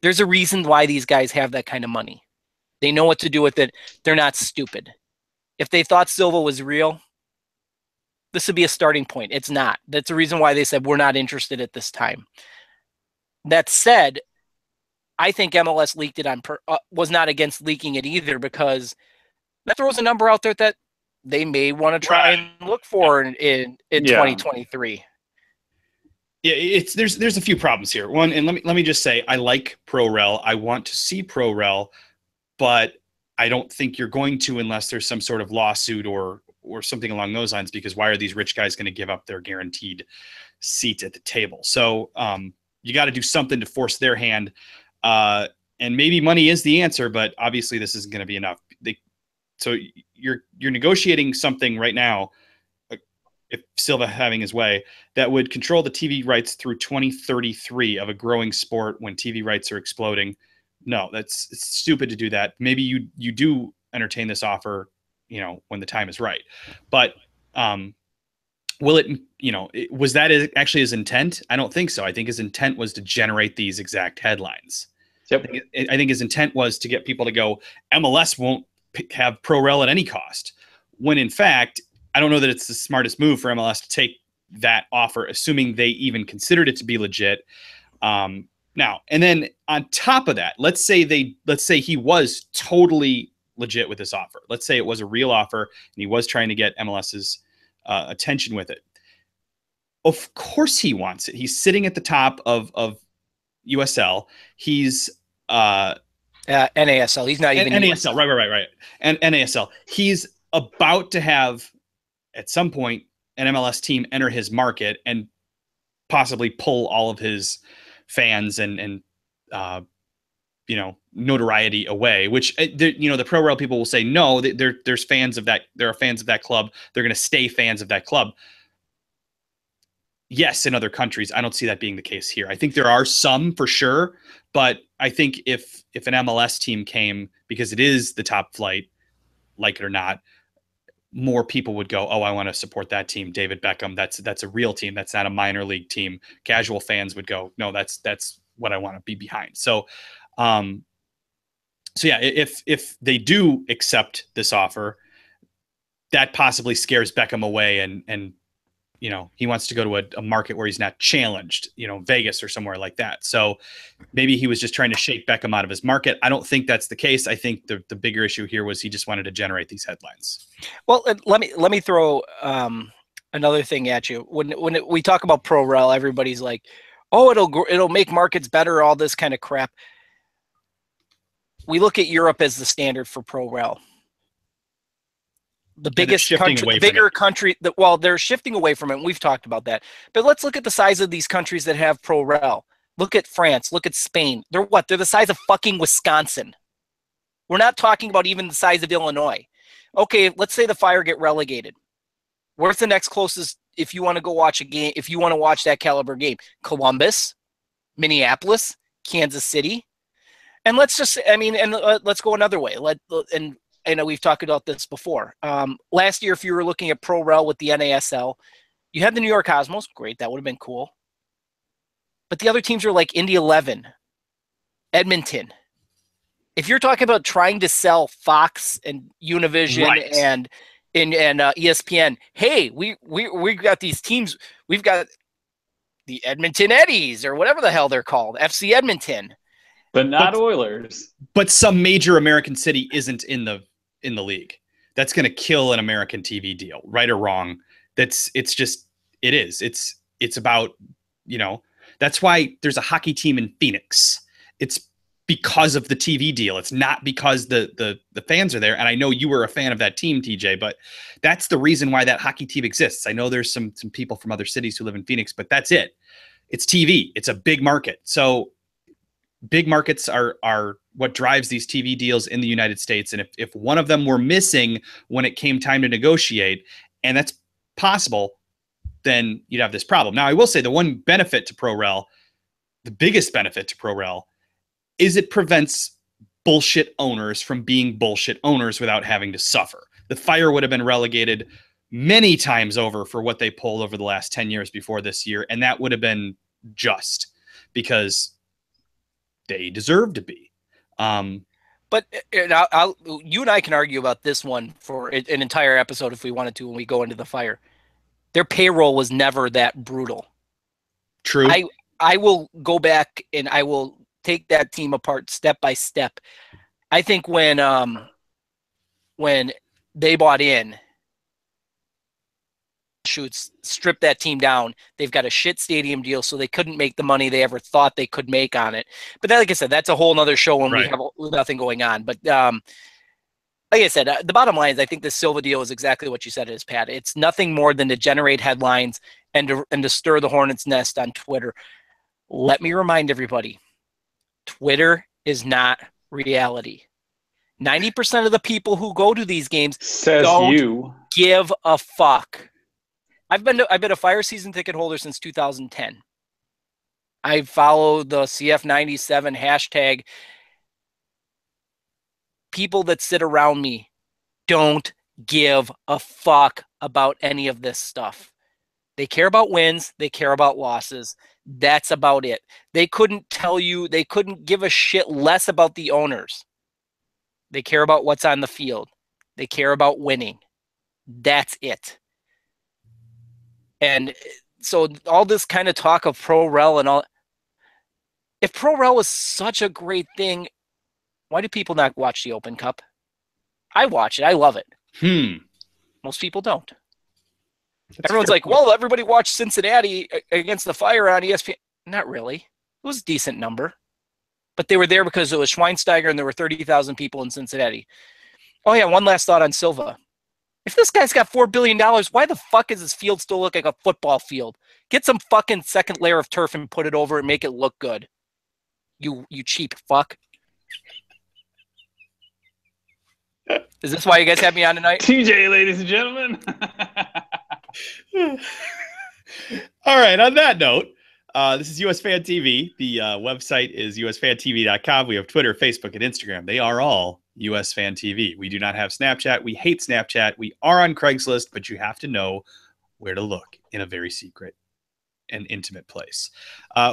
There's a reason why these guys have that kind of money. They know what to do with it. They're not stupid. If they thought Silva was real, this would be a starting point. It's not. That's the reason why they said we're not interested at this time. That said, I think MLS leaked it was not against leaking it either, because that throws a number out there that they may want to try and look for in 2023. Yeah, there's a few problems here. One, and let me just say, I like ProRel. I want to see ProRel, but I don't think you're going to unless there's some sort of lawsuit or something along those lines. Because why are these rich guys going to give up their guaranteed seat at the table? So you got to do something to force their hand, and maybe money is the answer, but obviously this isn't going to be enough. So you're negotiating something right now, if Silva having his way, that would control the TV rights through 2033 of a growing sport when TV rights are exploding. No, it's stupid to do that. Maybe you do entertain this offer, when the time is right. But will it, was that actually his intent? I don't think so. I think his intent was to generate these exact headlines. Yep. I think his intent was to get people to go, MLS won't have ProRel at any cost. When in fact, I don't know that it's the smartest move for MLS to take that offer, assuming they even considered it to be legit. Now, and then on top of that, let's say he was totally legit with this offer. Let's say it was a real offer and he was trying to get MLS's attention with it. Of course he wants it. He's sitting at the top of USL. He's NASL. He's not even NASL. Right. And NASL. He's about to have, at some point, an MLS team enter his market and possibly pull all of his fans and notoriety away, which, the ProRel people will say, no, there's fans of that. There are fans of that club. They're going to stay fans of that club. Yes, in other countries, I don't see that being the case here. I think there are some for sure, but I think if an MLS team came, because it is the top flight, like it or not, more people would go, oh, I want to support that team. David Beckham, that's a real team. That's not a minor league team. Casual fans would go, no, that's what I want to be behind. So yeah, if they do accept this offer, that possibly scares Beckham away and he wants to go to a market where he's not challenged, Vegas or somewhere like that. So maybe he was just trying to shake Beckham out of his market. I don't think that's the case. I think the bigger issue here was he just wanted to generate these headlines. Well, let me throw another thing at you. When we talk about ProRel, everybody's like, Oh, it'll make markets better, all this kind of crap. We look at Europe as the standard for pro rel. The biggest country, the bigger country, well, they're shifting away from it, and we've talked about that. But let's look at the size of these countries that have pro rel. Look at France, look at Spain. They're what? They're the size of fucking Wisconsin. We're not talking about even the size of Illinois. Okay, let's say the Fire get relegated. Where's the next closest if you want to go watch a game, if you want to watch that caliber game? Columbus, Minneapolis, Kansas City. And let's just, I mean, and let's go another way. And I know we've talked about this before. Last year, if you were looking at pro rel with the NASL, you had the New York Cosmos. Great, that would have been cool. But the other teams are like Indy 11, Edmonton. If you're talking about trying to sell Fox and Univision and ESPN, hey, we got these teams. We've got the Edmonton Eddies or whatever the hell they're called, FC Edmonton, but not Oilers. But some major American city isn't in the league. That's going to kill an American TV deal, right or wrong. It's about, you know, that's why there's a hockey team in Phoenix. It's because of the TV deal. It's not because the fans are there. And I know you were a fan of that team, TJ, but that's the reason why that hockey team exists. I know there's some people from other cities who live in Phoenix, but that's it. It's TV. It's a big market. So big markets are what drives these TV deals in the United States. And if one of them were missing when it came time to negotiate, and that's possible, then you'd have this problem. Now, I will say the one benefit to ProRel, the biggest benefit to ProRel, is it prevents bullshit owners from being bullshit owners without having to suffer. The Fire would have been relegated many times over for what they pulled over the last 10 years before this year, and that would have been just because they deserve to be. But you and I can argue about this one for an entire episode if we wanted to when we go into the Fire. Their payroll was never that brutal. True. I will go back and I will take that team apart step by step. I think when they bought in, strip that team down. They've got a shit stadium deal, so they couldn't make the money they ever thought they could make on it. But then, like I said, that's a whole nother show when we have nothing going on. But like I said, the bottom line is I think the Silva deal is exactly what you said it is, Pat. It's nothing more than to generate headlines and to stir the hornet's nest on Twitter. Let me remind everybody, Twitter is not reality. 90% of the people who go to these games don't give a fuck. I've been a Fire season ticket holder since 2010. I follow the CF97 hashtag. People that sit around me don't give a fuck about any of this stuff. They care about wins. They care about losses. That's about it. They couldn't tell you, they couldn't give a shit less about the owners. They care about what's on the field. They care about winning. That's it. And so all this kind of talk of pro-rel and all, if pro-rel was such a great thing, why do people not watch the Open Cup? I watch it. I love it. Most people don't. Everyone's like, well, everybody watched Cincinnati against the Fire on ESPN. Not really. It was a decent number. But they were there because it was Schweinsteiger and there were 30,000 people in Cincinnati. Oh, yeah, one last thought on Silva. If this guy's got $4 billion, why the fuck does his field still look like a football field? Get some fucking second layer of turf and put it over and make it look good. You cheap fuck. Is this why you guys have me on tonight? TJ, ladies and gentlemen. All right, on that note, this is USFanTV. The website is USFanTV.com. We have Twitter, Facebook, and Instagram. They are all USFanTV. We do not have Snapchat. We hate Snapchat. We are on Craigslist, but you have to know where to look in a very secret and intimate place.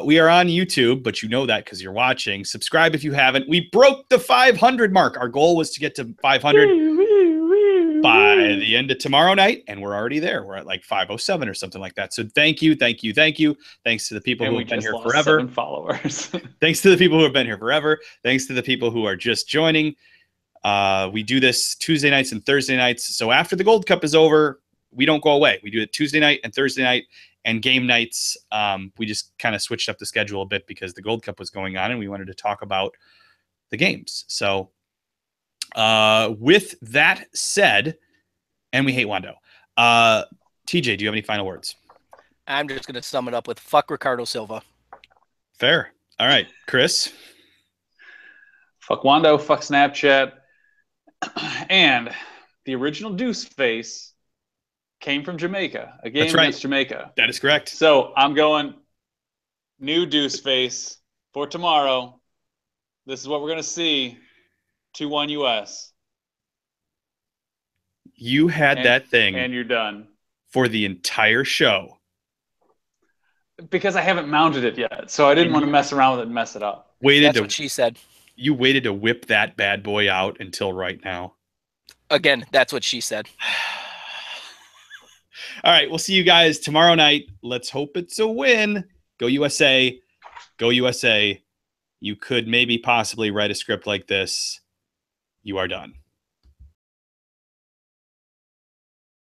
We are on YouTube, but you know that because you're watching. Subscribe if you haven't. We broke the 500 mark. Our goal was to get to 500 by the end of tomorrow night, and we're already there. We're at like 507 or something like that. So thank you. Thanks to the people who have been here forever. 7 followers. Thanks to the people who have been here forever. Thanks to the people who are just joining. We do this Tuesday nights and Thursday nights. So after the Gold Cup is over, we don't go away. We do it Tuesday night and Thursday night, And game nights, we just kind of switched up the schedule a bit because the Gold Cup was going on and we wanted to talk about the games. So with that said, and we hate Wando. TJ, do you have any final words? I'm just going to sum it up with fuck Ricardo Silva. Fair. All right, Chris. Fuck Wando, fuck Snapchat. And the original Deuce Face came from Jamaica, a game against Jamaica. That is correct. So I'm going new Deuce Face for tomorrow. This is what we're going to see. 2-1 US. You had that thing. And you're done. For the entire show. Because I haven't mounted it yet, so I didn't want to mess around with it and mess it up. That's what she said. You waited to whip that bad boy out until right now. Again, that's what she said. All right, we'll see you guys tomorrow night. Let's hope it's a win. Go USA. Go USA. You could maybe possibly write a script like this. You are done.